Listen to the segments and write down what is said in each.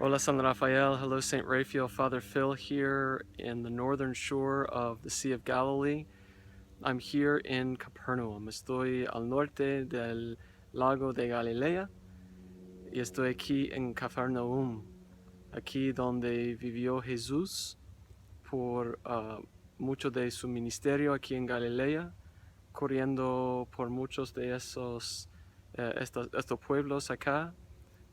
Hola San Raphael, hello St. Raphael, Father Phil here in the northern shore of the Sea of Galilee. I'm here in Capernaum. Estoy al norte del lago de Galilea y estoy aquí en Cafarnaúm, aquí donde vivió Jesús por mucho de su ministerio aquí en Galilea, corriendo por muchos de estos pueblos acá,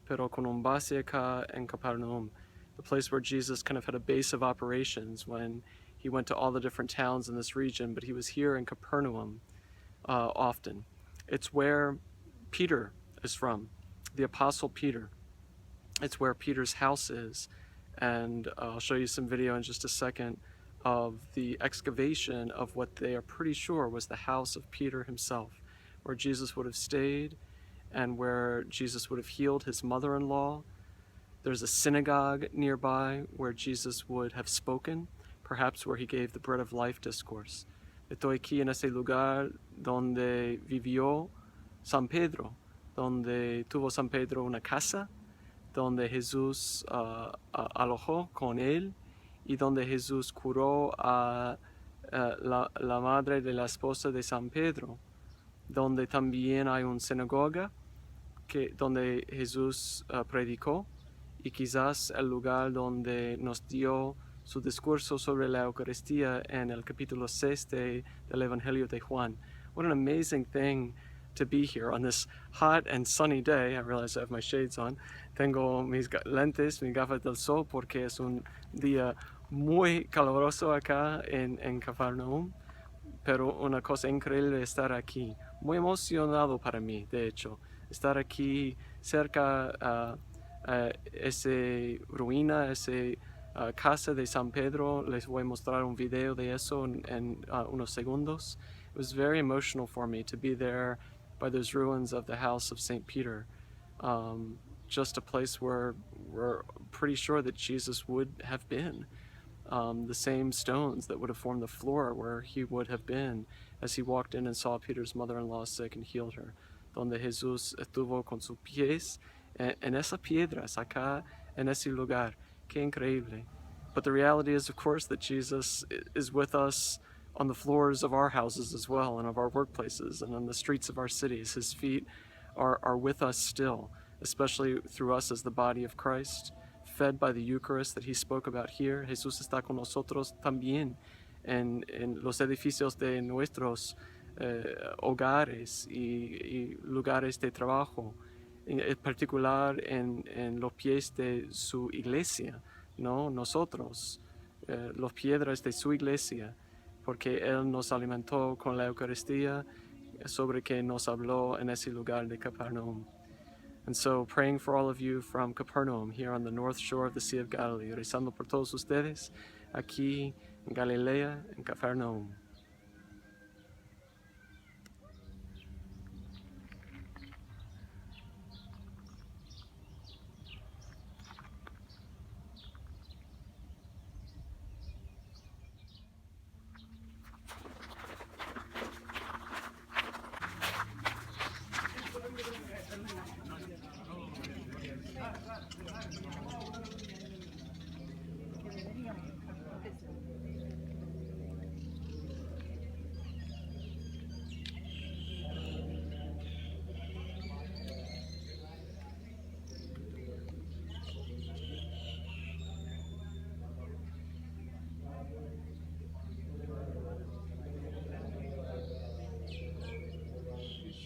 pero con un base acá en Capernaum, the place where Jesus kind of had a base of operations when he went to all the different towns in this region, but he was here in Capernaum often. It's where Peter is from, the Apostle Peter. It's where Peter's house is, and I'll show you some video in just a second of the excavation of what they are pretty sure was the house of Peter himself, where Jesus would have stayed and where Jesus would have healed his mother-in-law. There's a synagogue nearby where Jesus would have spoken, perhaps where he gave the bread of life discourse. Estoy aquí en ese lugar donde vivió San Pedro, donde tuvo San Pedro una casa, donde Jesús alojó con él y donde Jesús curó a la madre de la esposa de San Pedro, donde también hay una sinagoga donde Jesús predicó, y quizás el lugar donde nos dio su discurso sobre la Eucaristía en el capítulo 6 del Evangelio de Juan. What an amazing thing to be here on this hot and sunny day. I realize I have my shades on. Tengo mis lentes, mis gafas del sol, porque es un día muy caluroso acá en Cafarnaúm, pero una cosa increíble estar aquí. Muy emocionado para mí, de hecho, estar aquí cerca a esa ruina, esa casa de San Pedro. Les voy a mostrar un video de eso en unos segundos. It was very emotional for me to be there by those ruins of the house of St. Peter. Just a place where we're pretty sure that Jesus would have been. The same stones that would have formed the floor where he would have been as he walked in and saw Peter's mother-in-law sick and healed her. Donde Jesús estuvo con sus pies en esas piedras acá, en ese lugar. Qué increíble. But the reality is, of course, that Jesus is with us on the floors of our houses as well, and of our workplaces, and on the streets of our cities. His feet are with us still, especially through us as the body of Christ, fed by the Eucharist that he spoke about here. Jesús está con nosotros también en los edificios de nuestros hogares y lugares de trabajo, en particular en los pies de su iglesia, ¿no? Nosotros, los piedras de su iglesia, porque Él nos alimentó con la Eucaristía, sobre que nos habló en ese lugar de Capernaum. And so, praying for all of you from Capernaum, here on the north shore of the Sea of Galilee, rezando por todos ustedes, aquí en Galilea, en Cafarnaúm.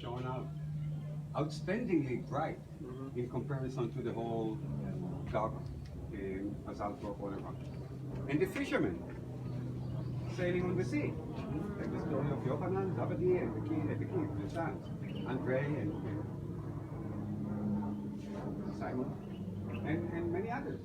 Showing up outstandingly bright in comparison to the whole dark basalt all around. And the fishermen sailing on the sea, like the story of Yohanan, Zebedee, and the sons, Andre and Simon, and many others.